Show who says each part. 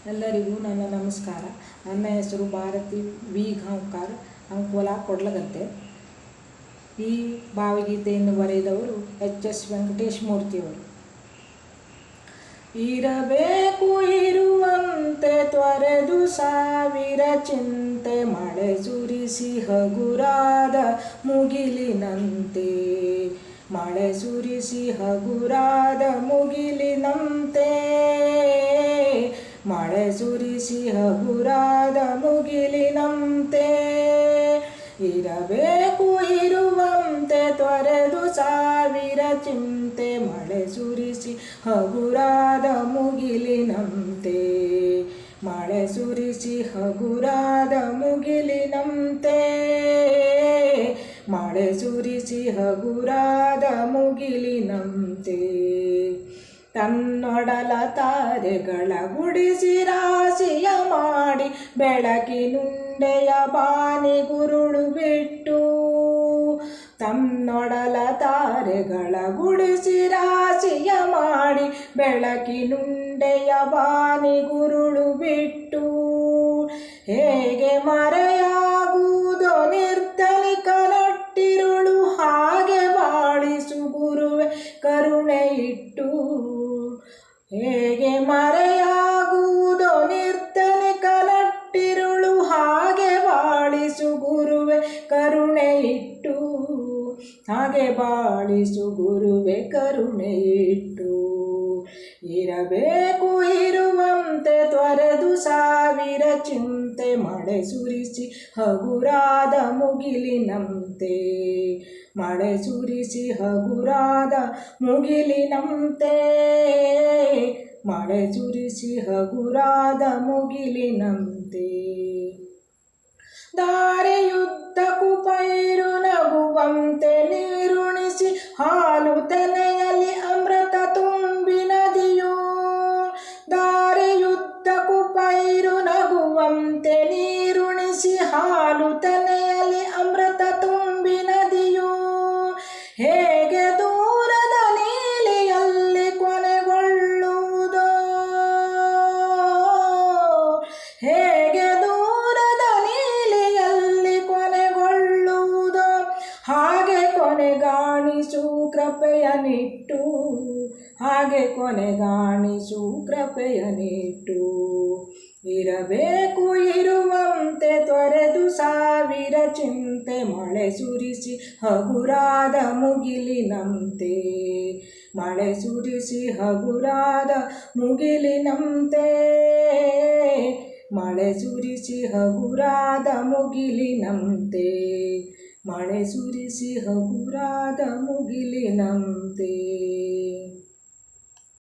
Speaker 1: ಎಲ್ಲರಿಗೂ ನನ್ನ ನಮಸ್ಕಾರ. ನನ್ನ ಹೆಸರು ಭಾರತಿ ವಿ ಗಾಂವ್ಕರ್, ಅಂಕೋಲಾ ಕೊಡ್ಲಗದ್ದೆ. ಈ ಭಾವಗೀತೆಯನ್ನು ಬರೆದವರು ಎಚ್.ಎಸ್. ವೆಂಕಟೇಶ್ ಮೂರ್ತಿಯವರು. ಇರಬೇಕು ಇರುವಂತೆ ತೊರೆದು ಸಾವಿರ ಚಿಂತೆ, ಮಳೆ ಸುರಿಸಿ ಹಗುರಾದ ಮುಗಿಲಿನಂತೆ, ಮಳೆ ಸುರಿಸಿ ಹಗುರಾದ ಮುಗಿಲಿನಂತೆ, ಮಳೆ ಸುರಿಸಿ ಹಗುರಾದ ಮುಗಿಲಿನಂತೆ. ಇರಬೇಕು ಇರುವಂತೆ ತೊರೆದು ಸಾವಿರ ಚಿಂತೆ, ಮಳೆ ಸುರಿಸಿ ಹಗುರಾದ ಮುಗಿಲಿನಂತೆ, ಮಳೆ ಸುರಿಸಿ ಹಗುರಾದ ಮುಗಿಲಿನಂತೆ, ಮಳೆ ಸುರಿಸಿ ಹಗುರಾದ ಮುಗಿಲಿನಂತೆ. ತನ್ನೊಡಲ ತಾರೆಗಳ ಗುಡಿಸಿ ರಾಶಿಯ ಮಾಡಿ, ಬೆಳಕಿನುಂಡೆಯ ಬಾನಿ ಗುರುಳು ಬಿಟ್ಟು, ತನ್ನೊಡಲ ತಾರೆಗಳ ಗುಡಿಸಿ ರಾಶಿಯ ಮಾಡಿ, ಬೆಳಕಿನುಂಡೆಯ ಬಾನಿ ಗುರುಳು ಬಿಟ್ಟು, ಹೇಗೆ ಮರೆಯಾಗುವುದೋ ನಿರ್ಧನಿಕ ನಟ್ಟಿರುಳು, ಹಾಗೆ ಬಾಳಿಸು ಗುರುವೆ ಕರುಣೆ ಇಟ್ಟು. ಹೇಗೆ ಮರೆಯಾಗುವುದೋ ನಿರ್ಧನಿಕ ನಟ್ಟಿರುಳು, ಹಾಗೆ ಬಾಳಿಸು ಗುರುವೆ ಕರುಣೆ ಇಟ್ಟು, ಹಾಗೆ ಬಾಳಿಸು ಗುರುವೆ ಕರುಣೆ ಇಟ್ಟು. ಇರಬೇಕು ಇರುವಂತೆ ತೊರೆದು ಸಾವಿರ ಚಿಂತೆ, ಮಳೆ ಸುರಿಸಿ ಹಗುರಾದ ಮುಗಿಲಿನಂತೆ, ಮಳೆ ಸುರಿಸಿ ಹಗುರಾದ ಮುಗಿಲಿನಂತೆ, ಮಳೆ ಸುರಿಸಿ ಹಗುರಾದ ಮುಗಿಲಿನಂತೆ. ದಾರಿಯುದ್ದಕ್ಕೂ ಪೈರು ನಗುವಂತೆ ನೀರುಣಿಸಿ, ಹಾಲು ತೆನೆಯಲ್ಲಿ ಅಮೃತ ತುಂಬಿ ನದಿಯೋ. ದಾರಿಯುದ್ದಕ್ಕೂ ಪೈರು ನಗುವಂತೆ ನೀರುಣಿಸಿ, ಹಾಲು ತೆನೆಯಲ್ಲಿ ಅಮೃತ ತುಂಬಿ ನದಿಯೋ. ಹೇಗೆ ದೂರದ ನೀಲಿಯಲ್ಲಿ ಕೊನೆಗೊಳ್ಳುವುದೋ, ಹೇಗೆ ದೂರದ ನೀಲಿಯಲ್ಲಿ ಕೊನೆಗೊಳ್ಳುವುದೋ, ಹಾಗೆ ಕೊನೆಗಾಣಿಸು ಕೃಪೆಯನಿಟ್ಟು, ಹಾಗೆ ಕೊನೆಗಾಣಿಸು ಕೃಪೆಯನಿಟ್ಟು. ಇರಬೇಕು ಇರುವಂತೆ ತೊರೆದು ಸಾವಿರ ಚಿಂತೆ, ಮಳೆ ಸುರಿಸಿ ಹಗುರಾದ ಮುಗಿಲಿನಂತೆ, ಮಳೆ ಸುರಿಸಿ ಹಗುರಾದ ಮುಗಿಲಿನಂತೆ, ಮಳೆ ಸುರಿಸಿ ಹಗುರಾದ ಮುಗಿಲಿನಂತೆ, ಮಳೆ ಸುರಿಸಿ ಹಗುರಾದ ಮುಗಿಲಿನಂತೆ.